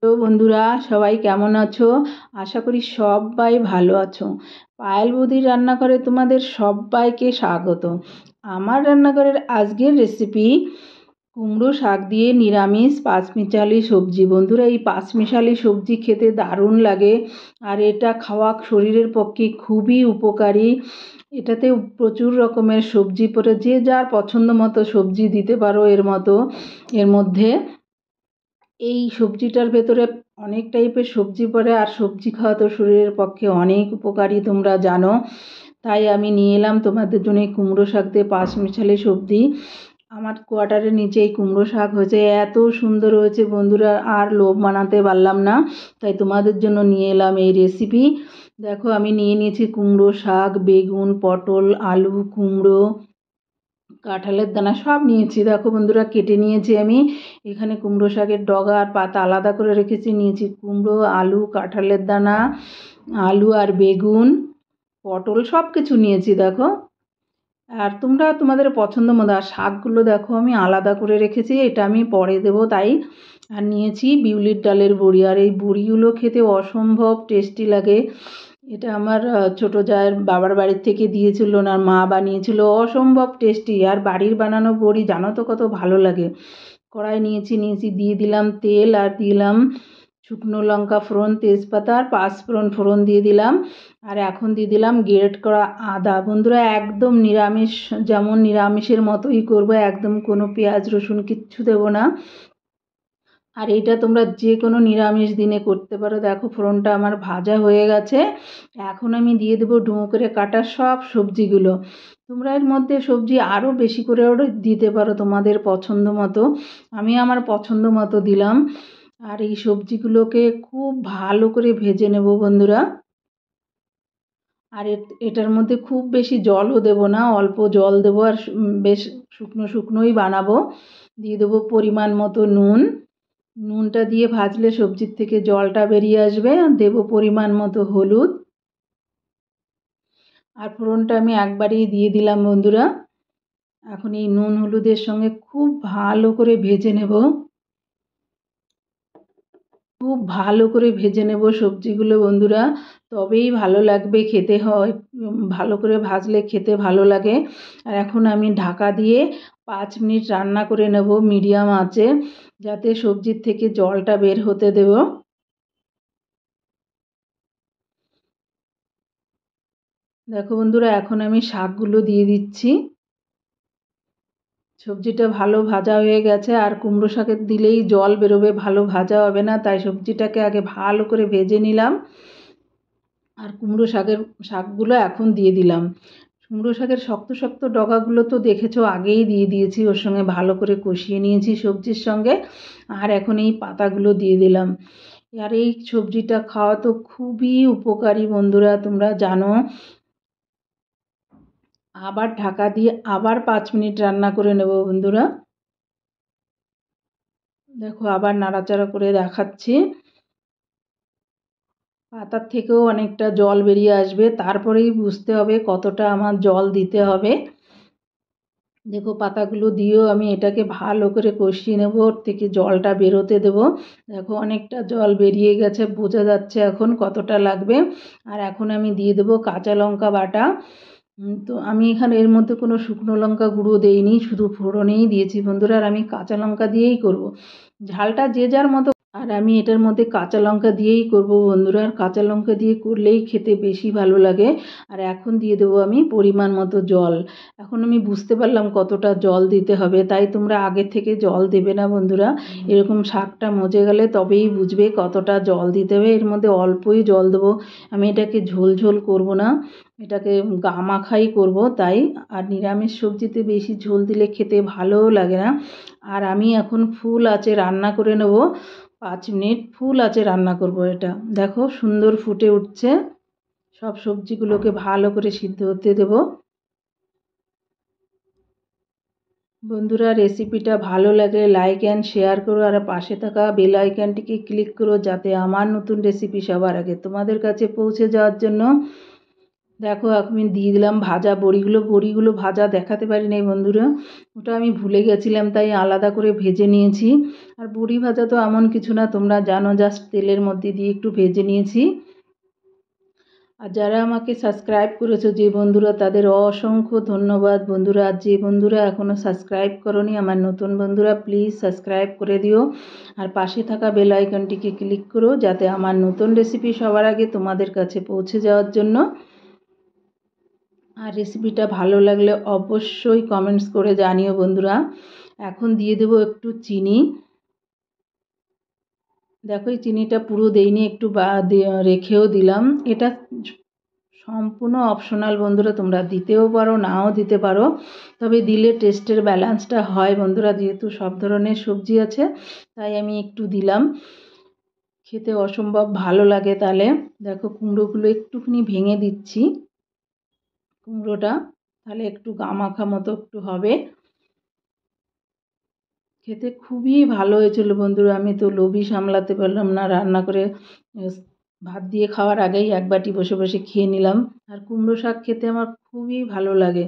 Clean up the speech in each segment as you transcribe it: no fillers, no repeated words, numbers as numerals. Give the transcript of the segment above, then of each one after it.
তো বন্ধুরা, সবাই কেমন আছো? আশা করি সবাই ভালো আছো। পায়েল বৌদির রান্নাঘরে তোমাদের সবাইকে স্বাগত। আমার রান্নাঘরের আজকের রেসিপি কুমড়ো শাক দিয়ে নিরামিষ পাঁচমিশালি সবজি। বন্ধুরা, এই পাঁচমিশালি সবজি খেতে দারুণ লাগে, আর এটা খাওয়া শরীরের পক্ষে খুবই উপকারী। এটাতে প্রচুর রকমের সবজি পড়ে, যে যার পছন্দ মতো সবজি দিতে পারো এর মধ্যে। এই সবজিটার ভেতরে অনেক টাইপের সবজি পড়ে, আর সবজি খাওয়া তো শরীরের পক্ষে অনেক উপকারী, তোমরা জানো। তাই আমি নিয়ে এলাম তোমাদের জন্য এই কুমড়ো শাক দিয়ে পাঁচমিশালি সবজি। আমার কোয়ার্টারের নিচে এই কুমড়ো শাক হয়েছে, এত সুন্দর হয়েছে বন্ধুরা, আর লোভ মানাতে পারলাম না, তাই তোমাদের জন্য নিয়ে এলাম এই রেসিপি। দেখো, আমি নিয়ে নিয়েছি কুমড়ো শাক, বেগুন, পটল, আলু, কুমড়ো, কাঁঠালের দানা সব নিয়েছি। দেখো বন্ধুরা, কেটে নিয়েছি আমি। এখানে কুমড়ো শাকের ডগা আর পাতা আলাদা করে রেখেছি। নিয়েছি কুমড়ো, আলু, কাঁঠালের দানা, আলু আর বেগুন, পটল, সব কিছু নিয়েছি দেখো। আর তোমরা তোমাদের পছন্দ মতো, আর শাকগুলো দেখো আমি আলাদা করে রেখেছি, এটা আমি পরে দেবো তাই। আর নিয়েছি বিউলির ডালের বড়ি, আর এই বড়িগুলো খেতে অসম্ভব টেস্টি লাগে। এটা আমার ছোটো জায়ের বাবার বাড়ির থেকে দিয়েছিল, ওনার মা বানিয়েছিল, অসম্ভব টেস্টি। আর বাড়ির বানানো বড়ি জানো তো কত ভালো লাগে। কড়াই নিয়েছি, দিয়ে দিলাম তেল, আর দিলাম শুকনো লঙ্কা ফোড়ন, তেজপাতা আর পাঁচফোড়ন ফোড়ন দিয়ে দিলাম। আর এখন দিয়ে দিলাম গ্রেট করা আদা। বন্ধুরা, একদম নিরামিষ, যেমন নিরামিষের মতোই করবো, একদম কোনো পেঁয়াজ রসুন কিচ্ছু দেবো না। আর এইটা তোমরা যে কোনো নিরামিষ দিনে করতে পারো। দেখো, ফোড়নটা আমার ভাজা হয়ে গেছে। এখন আমি দিয়ে দেবো ডুমো করে কাটা সব সবজিগুলো। তোমরা এর মধ্যে সবজি আরও বেশি করেও দিতে পারো তোমাদের পছন্দ মতো, আমি আমার পছন্দ মতো দিলাম। আর এই সবজিগুলোকে খুব ভালো করে ভেজে নেব বন্ধুরা। আর এটার মধ্যে খুব বেশি জলও দেবো না, অল্প জল দেবো, আর বেশ শুকনো শুকনোই বানাবো। দিয়ে দেবো পরিমাণ মতো নুন। নুনটা দিয়ে ভাজলে সবজির থেকে জলটা বেরিয়ে আসবে। দেবো পরিমাণ মতো হলুদ। আর ফোড়নটা আমি একবারেই দিয়ে দিলাম বন্ধুরা। এখন এই নুন হলুদের সঙ্গে খুব ভালো করে ভেজে নেব, খুব ভালো করে ভেজে নেব সবজিগুলো বন্ধুরা, তবেই ভালো লাগবে খেতে। হয় ভালো করে ভাজলে খেতে ভালো লাগে। আর এখন আমি ঢাকা দিয়ে 5 মিনিট রান্না করে নেব মিডিয়াম আঁচে, যাতে সবজির থেকে জলটা বের হতে দেব। দেখো বন্ধুরা, এখন আমি শাকগুলো দিয়ে দিচ্ছি। সবজিটা ভালো ভাজা হয়ে গেছে, আর কুমড়ো শাকের দিলেই জল বেরোবে, ভালো ভাজা হবে না, তাই সবজিটাকে আগে ভালো করে ভেজে নিলাম। আর শাকগুলো এখন দিয়ে দিলাম। কুমড়ো শাকের শক্ত শক্ত ডগাগুলো তো দেখেছো, আগেই দিয়ে দিয়েছি, ওর সঙ্গে ভালো করে কষিয়ে নিয়েছি সবজির সঙ্গে। আর এখন এই পাতাগুলো দিয়ে দিলাম। আর এই সবজিটা খাওয়া তো খুবই উপকারী বন্ধুরা, তোমরা জানো। আবার ঢাকা দিয়ে আবার 5 মিনিট রান্না করে নেব বন্ধুরা। দেখো, আবার নাড়াচাড়া করে দেখাচ্ছি। পাতার থেকেও অনেকটা জল বেরিয়ে আসবে, তারপরেই বুঝতে হবে কতটা আমার জল দিতে হবে। দেখো, পাতাগুলো দিয়েও আমি এটাকে ভালো করে কষিয়ে নেব, ওর থেকে জলটা বেরোতে দেব। দেখো, অনেকটা জল বেরিয়ে গেছে, বোঝা যাচ্ছে এখন কতটা লাগবে। আর এখন আমি দিয়ে দেবো কাঁচা লঙ্কা বাটা। তো আমি এখানে এর মধ্যে কোনো শুকনো লঙ্কা গুঁড়ো দেইনি, শুধু ফোড়নেই দিয়েছি বন্ধুরা। আর আমি কাঁচা লঙ্কা দিয়েই করব, ঝালটা যে যার মতো। আর আমি এটার মধ্যে কাঁচা লঙ্কা দিয়েই করব বন্ধুরা, আর কাঁচা লঙ্কা দিয়ে করলেই খেতে বেশি ভালো লাগে। আর এখন দিয়ে দেবো আমি পরিমাণ মতো জল। এখন আমি বুঝতে পারলাম কতটা জল দিতে হবে, তাই তোমরা আগে থেকে জল দেবে না বন্ধুরা। এরকম শাকটা মজে গেলে তবেই বুঝবে কতটা জল দিতে হবে। এর মধ্যে অল্পই জল দেবো, আমি এটাকে ঝোল ঝোল করব না, এটাকে গামাখাই করব তাই। আর নিরামিষ সবজিতে বেশি ঝোল দিলে খেতে ভালোও লাগে না। আর আমি এখন ফুল আঁচে রান্না করে নেব, 5 মিনিট ফুল আঁচে রান্না করব এটা। দেখো, সুন্দর ফুটে উঠছে। সব সবজিগুলোকে ভালো করে সিদ্ধ হতে দেব। বন্ধুরা, রেসিপিটা ভালো লাগলে লাইক অ্যান্ড শেয়ার করো, আর পাশে থাকা বেল আইকনটিকে ক্লিক করো, যাতে আমার নতুন রেসিপি সবার আগে তোমাদের কাছে পৌঁছে যাওয়ার জন্য। দেখো আমি দিয়ে দিলাম ভাজা বড়িগুলো ভাজা দেখাতে পারি নাই বন্ধুরা, ওটা আমি ভুলে গেছিলাম, তাই আলাদা করে ভেজে নিয়েছি। আর বড়ি ভাজা তো এমন কিছু না, তোমরা জানো, জাস্ট তেলের মধ্যে দিয়ে একটু ভেজে নিয়েছি। আর যারা আমাকে সাবস্ক্রাইব করেছো যে বন্ধুরা, তাদের অসংখ্য ধন্যবাদ বন্ধুরা। আর যে বন্ধুরা এখনও সাবস্ক্রাইব করোনি, আমার নতুন বন্ধুরা, প্লিজ সাবস্ক্রাইব করে দিও। আর পাশে থাকা বেল আইকনটিকে ক্লিক করো, যাতে আমার নতুন রেসিপি সবার আগে তোমাদের কাছে পৌঁছে যাওয়ার জন্য। আর রেসিপিটা ভালো লাগলে অবশ্যই কমেন্টস করে জানিও বন্ধুরা। এখন দিয়ে দেবো একটু চিনি। দেখো এই চিনিটা পুরো দেইনি, একটু রেখেও দিলাম। এটা সম্পূর্ণ অপশনাল বন্ধুরা, তোমরা দিতেও পারো নাও দিতে পারো, তবে দিলে টেস্টের ব্যালেন্সটা হয় বন্ধুরা। যেহেতু সব ধরনের সবজি আছে তাই আমি একটু দিলাম, খেতে অসম্ভব ভালো লাগে। তাহলে দেখো কুমড়োগুলো একটুখানি ভেঙে দিচ্ছি, কুমড়োটা তাহলে একটু গামাখা মতো একটু হবে, খেতে খুবই ভালো হয়েছিল বন্ধুরা। আমি তো লোভই সামলাতে পারলাম না, রান্না করে ভাত দিয়ে খাওয়ার আগেই এক বাটি বসে বসে খেয়ে নিলাম। আর কুমড়ো শাক খেতে আমার খুবই ভালো লাগে,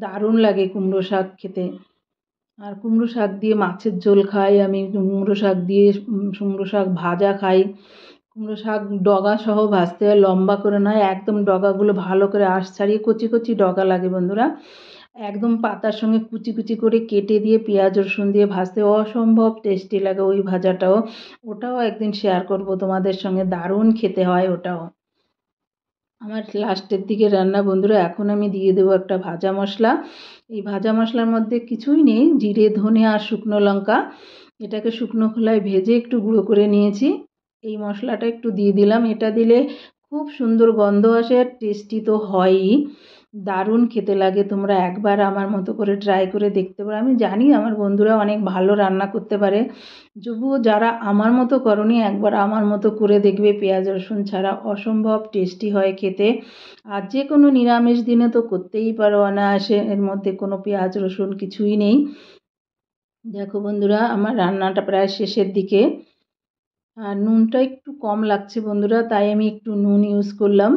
দারুণ লাগে কুমড়ো শাক খেতে। আর কুমড়ো শাক দিয়ে মাছের ঝোল খাই আমি, কুমড়ো শাক দিয়ে কুমড়ো শাক ভাজা খাই। কুমড়ো শাক ডগা সহ ভাজতে হয়, লম্বা করে নয়, একদম ডগাগুলো ভালো করে আঁশ ছাড়িয়ে কচি কচি ডগা লাগে বন্ধুরা, একদম পাতার সঙ্গে কুচি কুচি করে কেটে দিয়ে পেঁয়াজ রসুন দিয়ে ভাজতে অসম্ভব টেস্টি লাগে ওই ভাজাটাও। ওটাও একদিন শেয়ার করব তোমাদের সঙ্গে, দারুণ খেতে হয় ওটাও। আমার লাস্টের দিকে রান্না বন্ধুরা। এখন আমি দিয়ে দেবো একটা ভাজা মশলা। এই ভাজা মশলার মধ্যে কিছুই নেই, জিরে ধনে আর শুকনো লঙ্কা, এটাকে শুকনো খোলায় ভেজে একটু গুঁড়ো করে নিয়েছি। এই মশলাটা একটু দিয়ে দিলাম, এটা দিলে খুব সুন্দর গন্ধ আসে আর টেস্টি তো হয়ই, দারুণ খেতে লাগে। তোমরা একবার আমার মতো করে ট্রাই করে দেখতে পারো। আমি জানি আমার বন্ধুরা অনেক ভালো রান্না করতে পারে, তবুও যারা আমার মতো করনি একবার আমার মতো করে দেখবে, পেঁয়াজ রসুন ছাড়া অসম্ভব টেস্টি হয় খেতে। আর যে কোনো নিরামিষ দিনে তো করতেই পারো অনায়াসে, এর মধ্যে কোনো পেঁয়াজ রসুন কিছুই নেই। দেখো বন্ধুরা আমার রান্নাটা প্রায় শেষের দিকে, আর নুনটা একটু কম লাগছে বন্ধুরা, তাই আমি একটু নুন ইউজ করলাম,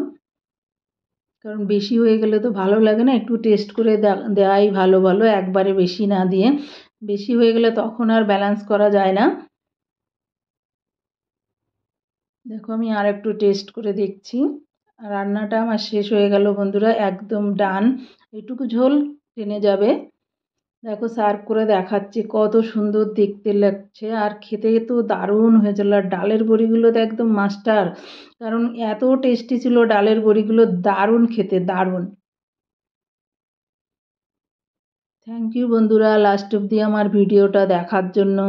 কারণ বেশি হয়ে গেলে তো ভালো লাগে না, একটু টেস্ট করে দেওয়াই ভালো ভালো, একবারে বেশি না দিয়ে। বেশি হয়ে গেলে তখন আর ব্যালেন্স করা যায় না। দেখো আমি আর একটু টেস্ট করে দেখছি, রান্নাটা আমার শেষ হয়ে গেল বন্ধুরা, একদম ডান, এটুকু ঝোল টেনে যাবে। দেখো সার্ভ করে দেখাচ্ছি, কত সুন্দর দেখতে লাগছে আর খেতে তো দারুণ হয়েছিল। আর ডালের বড়িগুলো তো একদম মাস্টার, কারণ এত টেস্টি ছিল ডালের বড়িগুলো, দারুণ খেতে, দারুণ। থ্যাংক ইউ বন্ধুরা লাস্ট অবধি আমার ভিডিওটা দেখার জন্য।